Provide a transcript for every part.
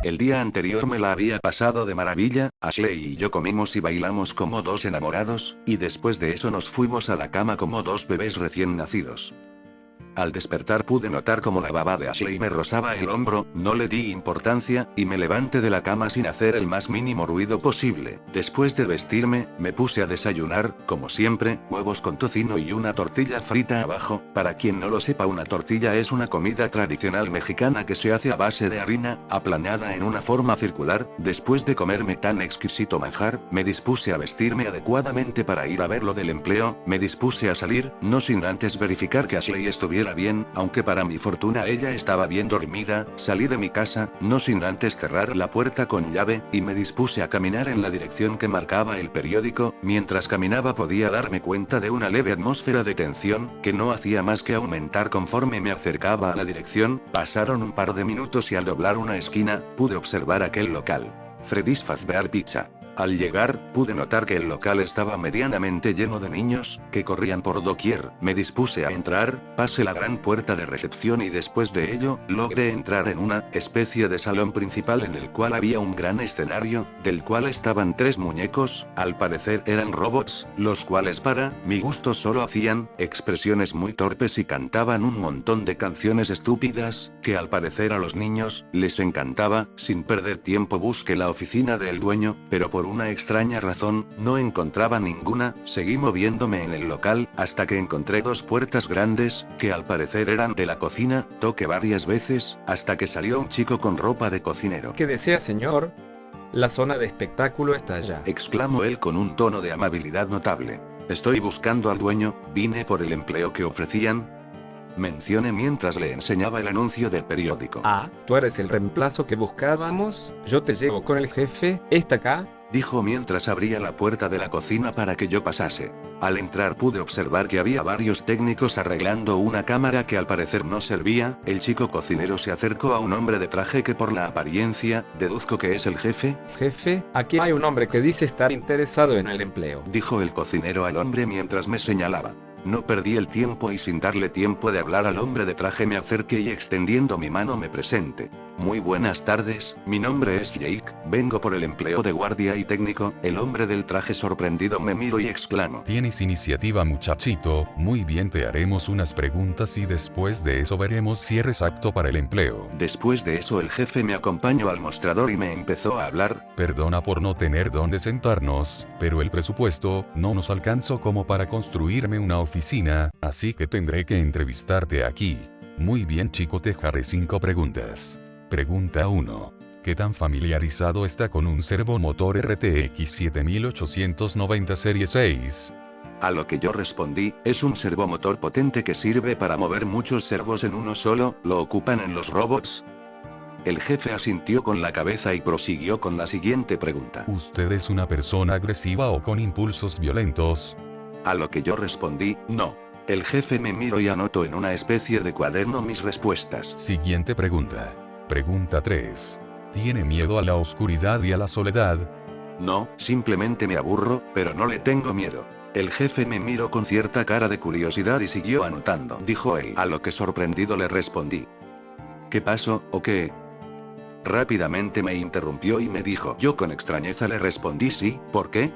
El día anterior me la había pasado de maravilla, Ashley y yo comimos y bailamos como dos enamorados, y después de eso nos fuimos a la cama como dos bebés recién nacidos. Al despertar pude notar como la baba de Ashley me rozaba el hombro, no le di importancia, y me levanté de la cama sin hacer el más mínimo ruido posible. Después de vestirme, me puse a desayunar, como siempre, huevos con tocino y una tortilla frita abajo. Para quien no lo sepa, una tortilla es una comida tradicional mexicana que se hace a base de harina, aplanada en una forma circular. Después de comerme tan exquisito manjar, me dispuse a vestirme adecuadamente para ir a ver lo del empleo, me dispuse a salir, no sin antes verificar que Ashley estuviera bien, aunque para mi fortuna ella estaba bien dormida. Salí de mi casa, no sin antes cerrar la puerta con llave, y me dispuse a caminar en la dirección que marcaba el periódico. Mientras caminaba podía darme cuenta de una leve atmósfera de tensión, que no hacía más que aumentar conforme me acercaba a la dirección. Pasaron un par de minutos y al doblar una esquina, pude observar aquel local. Freddy's Fazbear Pizza. Al llegar, pude notar que el local estaba medianamente lleno de niños, que corrían por doquier. Me dispuse a entrar, pasé la gran puerta de recepción y después de ello, logré entrar en una especie de salón principal en el cual había un gran escenario, del cual estaban 3 muñecos, al parecer eran robots, los cuales para mi gusto solo hacían expresiones muy torpes y cantaban un montón de canciones estúpidas, que al parecer a los niños les encantaba. Sin perder tiempo busqué la oficina del dueño, pero por una extraña razón, no encontraba ninguna. Seguí moviéndome en el local, hasta que encontré 2 puertas grandes, que al parecer eran de la cocina. Toqué varias veces, hasta que salió un chico con ropa de cocinero. ¿Qué desea, señor? La zona de espectáculo está allá, exclamó él con un tono de amabilidad notable. Estoy buscando al dueño, vine por el empleo que ofrecían. Mencioné mientras le enseñaba el anuncio del periódico. Ah, tú eres el reemplazo que buscábamos, yo te llevo con el jefe, ¿está acá? Dijo mientras abría la puerta de la cocina para que yo pasase. Al entrar pude observar que había varios técnicos arreglando una cámara que al parecer no servía. El chico cocinero se acercó a un hombre de traje que por la apariencia, deduzco que es el jefe. Jefe, aquí hay un hombre que dice estar interesado en el empleo, dijo el cocinero al hombre mientras me señalaba. No perdí el tiempo y sin darle tiempo de hablar al hombre de traje me acerqué y extendiendo mi mano me presenté. Muy buenas tardes, mi nombre es Jake, vengo por el empleo de guardia y técnico. El hombre del traje sorprendido me miró y exclamó. Tienes iniciativa, muchachito, muy bien, te haremos unas preguntas y después de eso veremos si eres apto para el empleo. Después de eso el jefe me acompañó al mostrador y me empezó a hablar. Perdona por no tener dónde sentarnos, pero el presupuesto no nos alcanzó como para construirme una oficina, así que tendré que entrevistarte aquí. Muy bien, chico, te haré 5 preguntas. Pregunta 1. ¿Qué tan familiarizado está con un servomotor RTX 7890 Serie 6? A lo que yo respondí, es un servomotor potente que sirve para mover muchos servos en uno solo. ¿Lo ocupan en los robots? El jefe asintió con la cabeza y prosiguió con la siguiente pregunta. ¿Usted es una persona agresiva o con impulsos violentos? A lo que yo respondí, no. El jefe me miró y anotó en una especie de cuaderno mis respuestas. Siguiente pregunta. Pregunta 3. ¿Tiene miedo a la oscuridad y a la soledad? No, simplemente me aburro, pero no le tengo miedo. El jefe me miró con cierta cara de curiosidad y siguió anotando, dijo él. A lo que sorprendido le respondí. ¿Qué pasó, o qué? Rápidamente me interrumpió y me dijo. Yo con extrañeza le respondí sí, ¿por qué?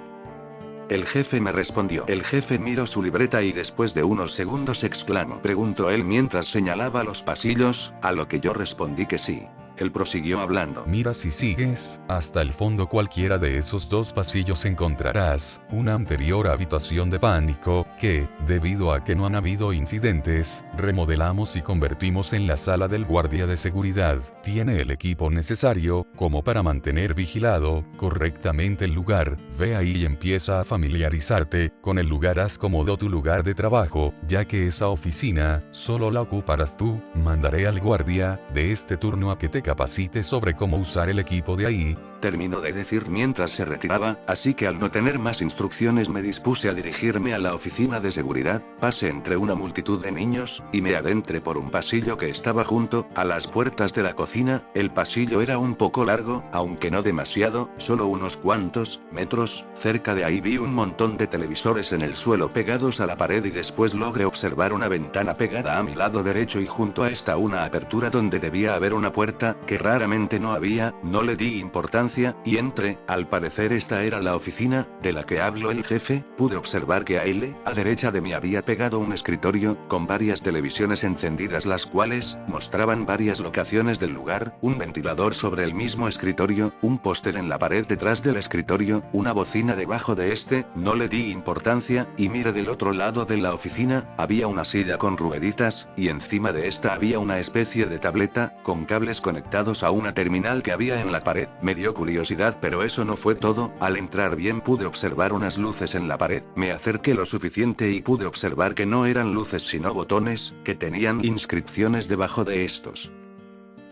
El jefe me respondió. El jefe miró su libreta y después de unos segundos exclamó. Preguntó él mientras señalaba los pasillos, a lo que yo respondí que sí. Él prosiguió hablando. Mira, si sigues hasta el fondo cualquiera de esos 2 pasillos encontrarás una anterior habitación de pánico, que, debido a que no han habido incidentes, remodelamos y convertimos en la sala del guardia de seguridad. Tiene el equipo necesario, como para mantener vigilado correctamente el lugar. Ve ahí y empieza a familiarizarte con el lugar. Haz cómodo tu lugar de trabajo, ya que esa oficina solo la ocuparás tú. Mandaré al guardia de este turno a que te capacite sobre cómo usar el equipo de ahí. terminó de decir mientras se retiraba, así que al no tener más instrucciones me dispuse a dirigirme a la oficina de seguridad, pasé entre una multitud de niños, y me adentré por un pasillo que estaba junto a las puertas de la cocina. El pasillo era un poco largo, aunque no demasiado, solo unos cuantos metros. Cerca de ahí vi un montón de televisores en el suelo pegados a la pared y después logré observar una ventana pegada a mi lado derecho y junto a esta una apertura donde debía haber una puerta, que raramente no había. No le di importancia, y entré. Al parecer esta era la oficina, de la que habló el jefe. Pude observar que a derecha de mí había pegado un escritorio, con varias televisiones encendidas las cuales mostraban varias locaciones del lugar, un ventilador sobre el mismo escritorio, un póster en la pared detrás del escritorio, una bocina debajo de este. No le di importancia, y miré del otro lado de la oficina, había una silla con rueditas, y encima de esta había una especie de tableta, con cables conectados a una terminal que había en la pared. Me dio curiosidad, pero eso no fue todo. Al entrar bien pude observar unas luces en la pared. Me acerqué lo suficiente y pude observar que no eran luces sino botones, que tenían inscripciones debajo de estos.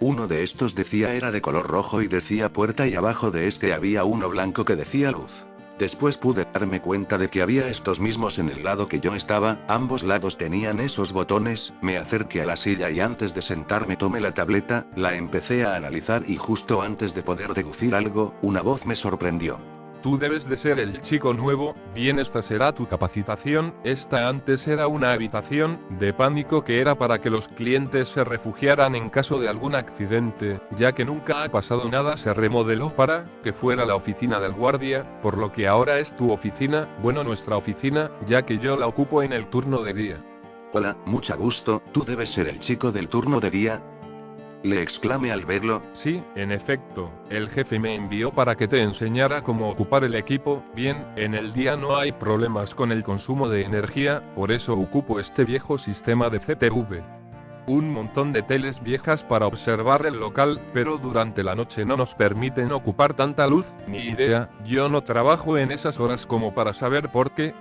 Uno de estos decía era de color rojo y decía puerta, y abajo de este había uno blanco que decía luz. Después pude darme cuenta de que había estos mismos en el lado que yo estaba, ambos lados tenían esos botones. Me acerqué a la silla y antes de sentarme tomé la tableta, la empecé a analizar y justo antes de poder deducir algo, una voz me sorprendió. Tú debes de ser el chico nuevo. Bien, esta será tu capacitación. Esta antes era una habitación de pánico que era para que los clientes se refugiaran en caso de algún accidente. Ya que nunca ha pasado nada, se remodeló para que fuera la oficina del guardia, por lo que ahora es tu oficina, bueno, nuestra oficina, ya que yo la ocupo en el turno de día. Hola, mucho gusto. ¿Tú debes ser el chico del turno de día?, le exclamé al verlo. Sí, en efecto, el jefe me envió para que te enseñara cómo ocupar el equipo. Bien, en el día no hay problemas con el consumo de energía, por eso ocupo este viejo sistema de CTV. Un montón de teles viejas para observar el local, pero durante la noche no nos permiten ocupar tanta luz. Ni idea, yo no trabajo en esas horas como para saber por qué.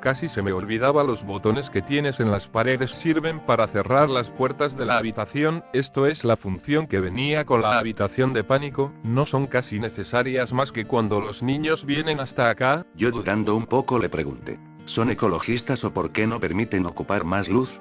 Casi se me olvidaba, los botones que tienes en las paredes sirven para cerrar las puertas de la habitación. Esto es la función que venía con la habitación de pánico. No son casi necesarias más que cuando los niños vienen hasta acá. Yo dudando un poco le pregunté, ¿son ecologistas o por qué no permiten ocupar más luz?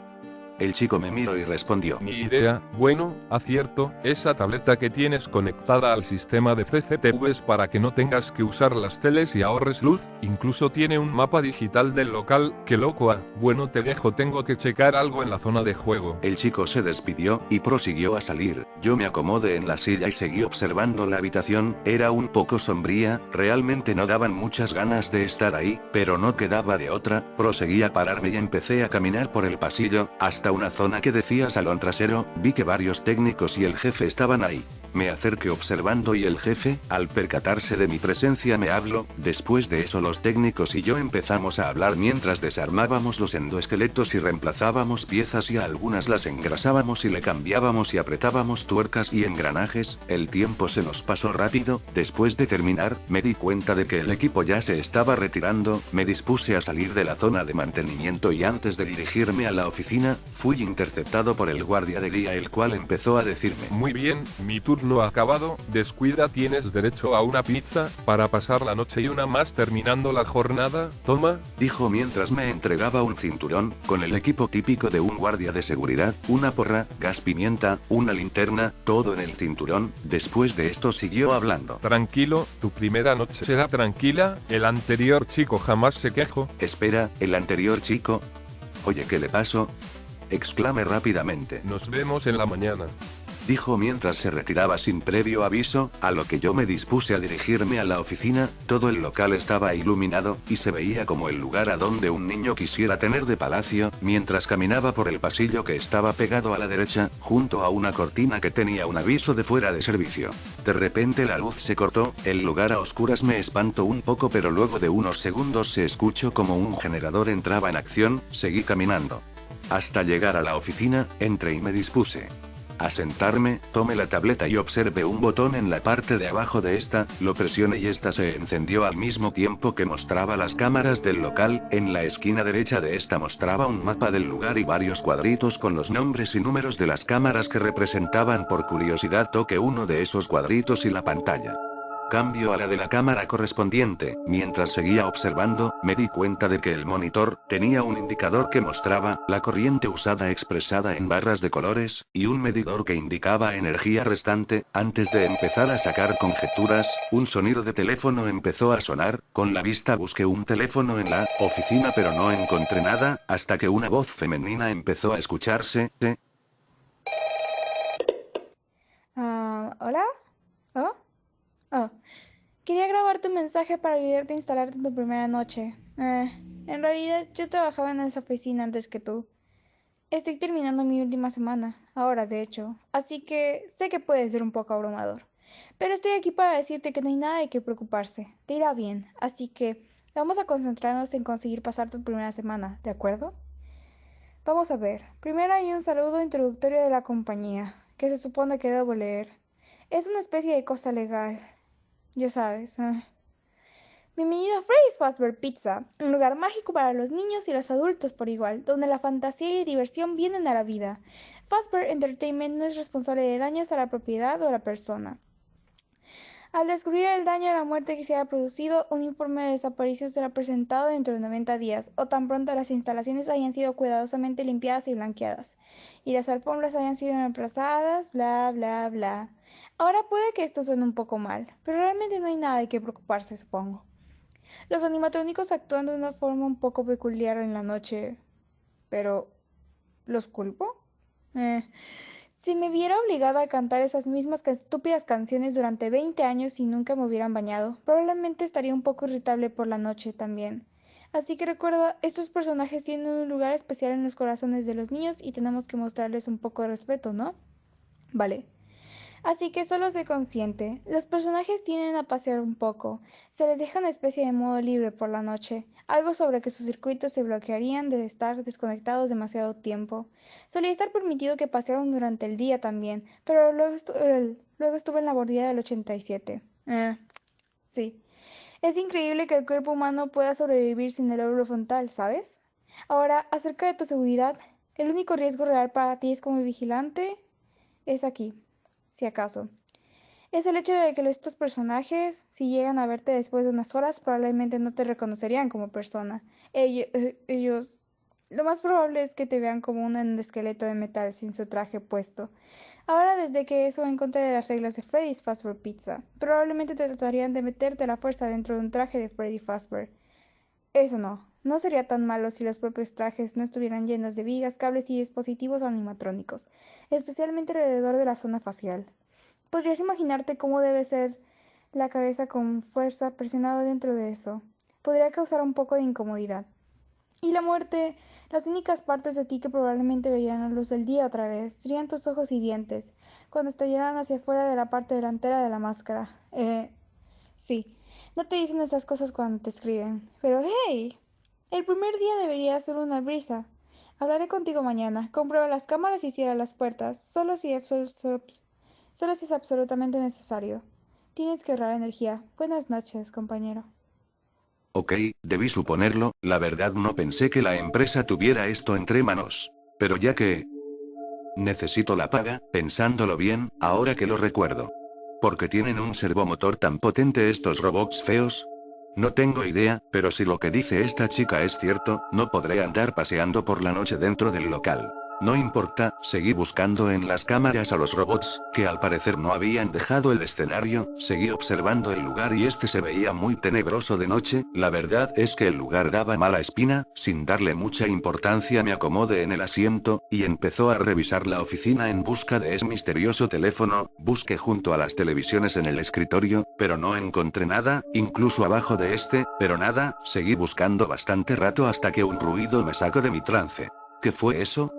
El chico me miró y respondió, ni idea. Bueno, acierto, esa tableta que tienes conectada al sistema de CCTV es para que no tengas que usar las teles y ahorres luz. Incluso tiene un mapa digital del local. ¡Qué loco! Bueno, te dejo, tengo que checar algo en la zona de juego. El chico se despidió y prosiguió a salir. Yo me acomodé en la silla y seguí observando la habitación. Era un poco sombría, realmente no daban muchas ganas de estar ahí, pero no quedaba de otra. Proseguí a pararme y empecé a caminar por el pasillo, hasta una zona que decía salón trasero. Vi que varios técnicos y el jefe estaban ahí. Me acerqué observando y el jefe, al percatarse de mi presencia, me habló. Después de eso los técnicos y yo empezamos a hablar mientras desarmábamos los endoesqueletos y reemplazábamos piezas, y a algunas las engrasábamos y le cambiábamos y apretábamos tuercas y engranajes. El tiempo se nos pasó rápido. Después de terminar, me di cuenta de que el equipo ya se estaba retirando. Me dispuse a salir de la zona de mantenimiento y antes de dirigirme a la oficina, fui interceptado por el guardia de día, el cual empezó a decirme, muy bien, mi turno ha acabado, descuida, tienes derecho a una pizza, para pasar la noche y una más terminando la jornada, toma, dijo mientras me entregaba un cinturón, con el equipo típico de un guardia de seguridad, una porra, gas pimienta, una linterna, todo en el cinturón. Después de esto siguió hablando. Tranquilo, tu primera noche será tranquila, el anterior chico jamás se quejó. Espera, ¿el anterior chico? Oye, ¿qué le pasó?, exclamé rápidamente. Nos vemos en la mañana, dijo mientras se retiraba sin previo aviso, a lo que yo me dispuse a dirigirme a la oficina. Todo el local estaba iluminado, y se veía como el lugar a donde un niño quisiera tener de palacio. Mientras caminaba por el pasillo que estaba pegado a la derecha, junto a una cortina que tenía un aviso de fuera de servicio. De repente la luz se cortó, el lugar a oscuras me espantó un poco, pero luego de unos segundos se escuchó como un generador entraba en acción. Seguí caminando hasta llegar a la oficina, entré y me dispuse a sentarme. Tomé la tableta y observé un botón en la parte de abajo de esta, lo presioné y esta se encendió al mismo tiempo que mostraba las cámaras del local. En la esquina derecha de esta mostraba un mapa del lugar y varios cuadritos con los nombres y números de las cámaras que representaban. Por curiosidad toqué uno de esos cuadritos y la pantalla cambio a la de la cámara correspondiente. Mientras seguía observando, me di cuenta de que el monitor tenía un indicador que mostraba la corriente usada expresada en barras de colores, y un medidor que indicaba energía restante. Antes de empezar a sacar conjeturas, un sonido de teléfono empezó a sonar. Con la vista busqué un teléfono en la oficina pero no encontré nada, hasta que una voz femenina empezó a escucharse. ¿Hola? Oh. Quería grabar tu mensaje para ayudarte a instalarte en tu primera noche. En realidad, yo trabajaba en esa oficina antes que tú. Estoy terminando mi última semana, ahora de hecho, así que sé que puede ser un poco abrumador. Pero estoy aquí para decirte que no hay nada de qué preocuparse. Te irá bien, así que vamos a concentrarnos en conseguir pasar tu primera semana, ¿de acuerdo? Vamos a ver. Primero hay un saludo introductorio de la compañía, que se supone que debo leer. Es una especie de cosa legal. Ya sabes. Bienvenido a Freddy's Fazbear Pizza, un lugar mágico para los niños y los adultos por igual, donde la fantasía y diversión vienen a la vida. Fazbear Entertainment no es responsable de daños a la propiedad o a la persona. Al descubrir el daño o la muerte que se haya producido, un informe de desaparición será presentado dentro de 90 días, o tan pronto las instalaciones hayan sido cuidadosamente limpiadas y blanqueadas, y las alfombras hayan sido reemplazadas, bla bla bla. Ahora puede que esto suene un poco mal, pero realmente no hay nada de qué preocuparse, supongo. Los animatrónicos actúan de una forma un poco peculiar en la noche, pero ¿los culpo? Si me viera obligada a cantar esas mismas estúpidas canciones durante 20 años y nunca me hubieran bañado, probablemente estaría un poco irritable por la noche también. Así que recuerda, estos personajes tienen un lugar especial en los corazones de los niños y tenemos que mostrarles un poco de respeto, ¿no? Vale. Así que solo sé consciente. Los personajes tienden a pasear un poco. Se les deja una especie de modo libre por la noche. Algo sobre que sus circuitos se bloquearían de estar desconectados demasiado tiempo. Solía estar permitido que pasearan durante el día también, pero luego estuve en la bordilla del 87. Sí. Es increíble que el cuerpo humano pueda sobrevivir sin el lóbulo frontal, ¿sabes? Ahora, acerca de tu seguridad, el único riesgo real para ti como vigilante es aquí. Si acaso. Es el hecho de que estos personajes, si llegan a verte después de unas horas, probablemente no te reconocerían como persona. Ellos, lo más probable es que te vean como un esqueleto de metal sin su traje puesto. Ahora, desde que eso va en contra de las reglas de Freddy's Fazbear Pizza, probablemente te tratarían de meterte a la fuerza dentro de un traje de Freddy Fazbear. Eso no sería tan malo si los propios trajes no estuvieran llenos de vigas, cables y dispositivos animatrónicos, especialmente alrededor de la zona facial. Podrías imaginarte cómo debe ser la cabeza con fuerza presionada dentro de eso. Podría causar un poco de incomodidad. Y la muerte, las únicas partes de ti que probablemente verían la luz del día otra vez, serían tus ojos y dientes, cuando estallaran hacia afuera de la parte delantera de la máscara. Sí, no te dicen esas cosas cuando te escriben. Pero hey, el primer día debería ser una brisa. Hablaré contigo mañana. Comprueba las cámaras y cierra las puertas, solo si es absolutamente necesario. Tienes que ahorrar energía. Buenas noches, compañero. Ok, debí suponerlo, la verdad no pensé que la empresa tuviera esto entre manos. Pero ya que... necesito la paga, pensándolo bien, ahora que lo recuerdo. ¿Por qué tienen un servomotor tan potente estos robots feos? No tengo idea, pero si lo que dice esta chica es cierto, no podré andar paseando por la noche dentro del local. No importa, seguí buscando en las cámaras a los robots, que al parecer no habían dejado el escenario, seguí observando el lugar y este se veía muy tenebroso de noche. La verdad es que el lugar daba mala espina. Sin darle mucha importancia me acomodé en el asiento, y empezó a revisar la oficina en busca de ese misterioso teléfono. Busqué junto a las televisiones en el escritorio, pero no encontré nada, incluso abajo de este, pero nada. Seguí buscando bastante rato hasta que un ruido me sacó de mi trance. ¿Qué fue eso?,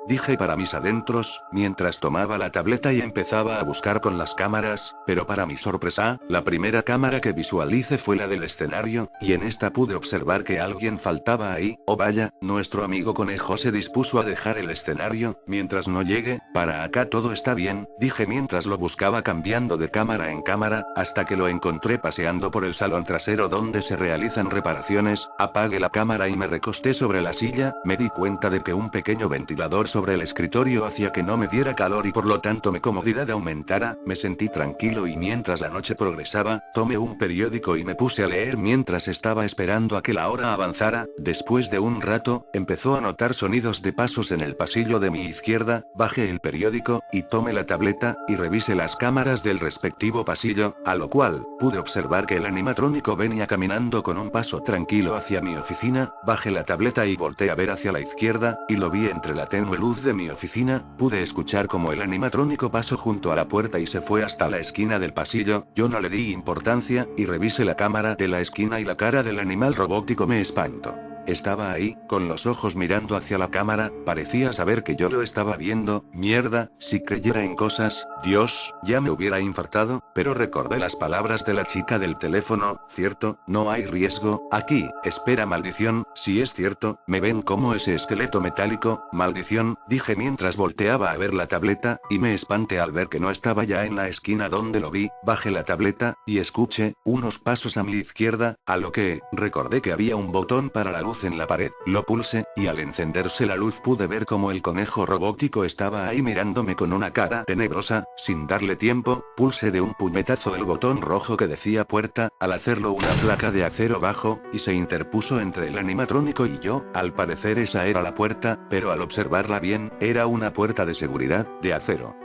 dije para mis adentros, mientras tomaba la tableta y empezaba a buscar con las cámaras, pero para mi sorpresa, la primera cámara que visualicé fue la del escenario, y en esta pude observar que alguien faltaba ahí. Oh vaya, nuestro amigo conejo se dispuso a dejar el escenario. Mientras no llegue, para acá todo está bien, dije mientras lo buscaba cambiando de cámara en cámara, hasta que lo encontré paseando por el salón trasero donde se realizan reparaciones. Apagué la cámara y me recosté sobre la silla. Me di cuenta de que un pequeño ventilador sobre el escritorio hacía que no me diera calor y por lo tanto mi comodidad aumentara. Me sentí tranquilo y mientras la noche progresaba, tomé un periódico y me puse a leer mientras estaba esperando a que la hora avanzara. Después de un rato, empezó a notar sonidos de pasos en el pasillo de mi izquierda. Bajé el periódico, y tomé la tableta, y revisé las cámaras del respectivo pasillo, a lo cual, pude observar que el animatrónico venía caminando con un paso tranquilo hacia mi oficina. Bajé la tableta y volteé a ver hacia la izquierda, y lo vi entre la tenue luz de mi oficina. Pude escuchar como el animatrónico pasó junto a la puerta y se fue hasta la esquina del pasillo. Yo no le di importancia, y revisé la cámara de la esquina y la cara del animal robótico me espantó. Estaba ahí, con los ojos mirando hacia la cámara, parecía saber que yo lo estaba viendo. Mierda, si creyera en cosas, Dios, ya me hubiera infartado, pero recordé las palabras de la chica del teléfono, cierto, no hay riesgo, aquí, espera maldición, si es cierto, me ven como ese esqueleto metálico, maldición, dije mientras volteaba a ver la tableta, y me espanté al ver que no estaba ya en la esquina donde lo vi. Bajé la tableta, y escuché, unos pasos a mi izquierda, a lo que, recordé que había un botón para la luz en la pared, lo pulsé, y al encenderse la luz pude ver como el conejo robótico estaba ahí mirándome con una cara tenebrosa. Sin darle tiempo, pulsé de un puñetazo el botón rojo que decía puerta. Al hacerlo una placa de acero bajó, y se interpuso entre el animatrónico y yo. Al parecer esa era la puerta, pero al observarla bien, era una puerta de seguridad, de acero.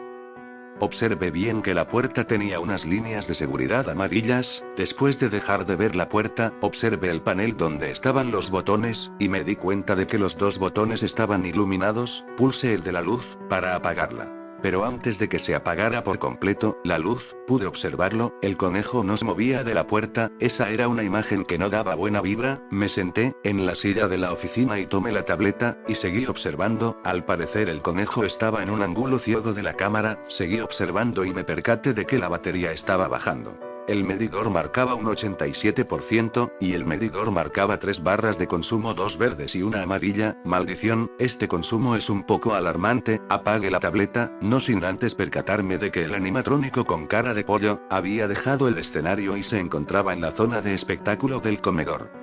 Observé bien que la puerta tenía unas líneas de seguridad amarillas. Después de dejar de ver la puerta, observé el panel donde estaban los botones, y me di cuenta de que los dos botones estaban iluminados. Pulsé el de la luz, para apagarla. Pero antes de que se apagara por completo, la luz, pude observarlo, el conejo no se movía de la puerta. Esa era una imagen que no daba buena vibra. Me senté, en la silla de la oficina y tomé la tableta, y seguí observando. Al parecer el conejo estaba en un ángulo ciego de la cámara. Seguí observando y me percaté de que la batería estaba bajando. El medidor marcaba un 87%, y el medidor marcaba 3 barras de consumo, 2 verdes y una amarilla. Maldición, este consumo es un poco alarmante. Apagué la tableta, no sin antes percatarme de que el animatrónico con cara de pollo, había dejado el escenario y se encontraba en la zona de espectáculo del comedor.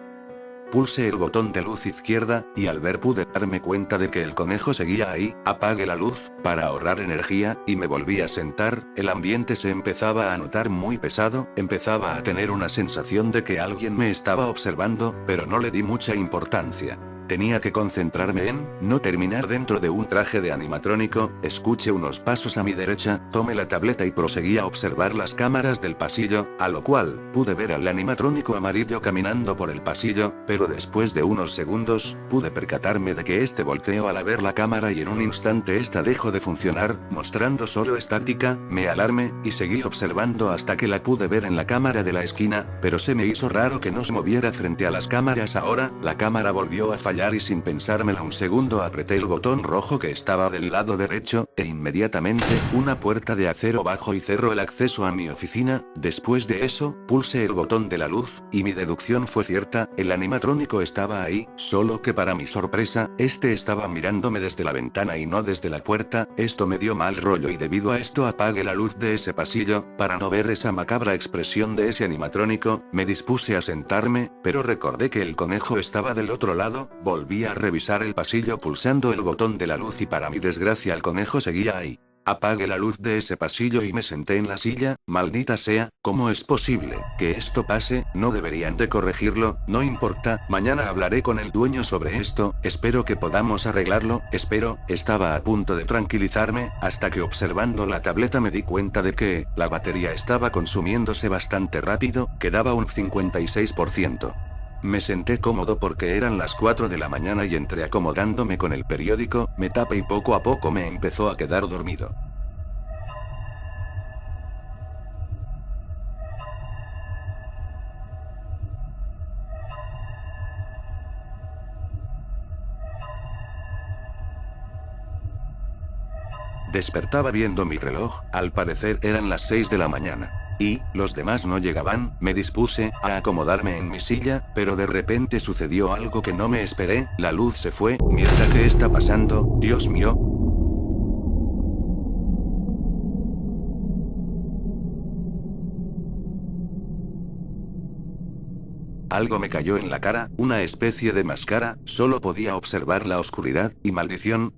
Pulsé el botón de luz izquierda, y al ver pude darme cuenta de que el conejo seguía ahí. Apagué la luz, para ahorrar energía, y me volví a sentar. El ambiente se empezaba a notar muy pesado, empezaba a tener una sensación de que alguien me estaba observando, pero no le di mucha importancia. Tenía que concentrarme en no terminar dentro de un traje de animatrónico. Escuché unos pasos a mi derecha, tomé la tableta y proseguí a observar las cámaras del pasillo, a lo cual, pude ver al animatrónico amarillo caminando por el pasillo, pero después de unos segundos, pude percatarme de que este volteó al ver la cámara y en un instante esta dejó de funcionar, mostrando solo estática. Me alarmé, y seguí observando hasta que la pude ver en la cámara de la esquina, pero se me hizo raro que no se moviera frente a las cámaras. Ahora, la cámara volvió a fallar y sin pensármela un segundo apreté el botón rojo que estaba del lado derecho, e inmediatamente, una puerta de acero bajó y cerró el acceso a mi oficina. Después de eso, pulsé el botón de la luz, y mi deducción fue cierta, el animatrónico estaba ahí, solo que para mi sorpresa, este estaba mirándome desde la ventana y no desde la puerta. Esto me dio mal rollo y debido a esto apagué la luz de ese pasillo, para no ver esa macabra expresión de ese animatrónico. Me dispuse a sentarme, pero recordé que el conejo estaba del otro lado. Volví a revisar el pasillo pulsando el botón de la luz y para mi desgracia el conejo seguía ahí. Apagué la luz de ese pasillo y me senté en la silla. Maldita sea, ¿cómo es posible que esto pase? No deberían de corregirlo. No importa, mañana hablaré con el dueño sobre esto, espero que podamos arreglarlo, espero. Estaba a punto de tranquilizarme, hasta que observando la tableta me di cuenta de que la batería estaba consumiéndose bastante rápido, quedaba un 56%. Me senté cómodo porque eran las 4 de la mañana y entre acomodándome con el periódico, me tapé y poco a poco me empezó a quedar dormido. Despertaba viendo mi reloj, al parecer eran las 6 de la mañana. Y, los demás no llegaban. Me dispuse a acomodarme en mi silla, pero de repente sucedió algo que no me esperé, la luz se fue. Mierda, ¿qué está pasando? Dios mío. Algo me cayó en la cara, una especie de máscara, solo podía observar la oscuridad, y maldición.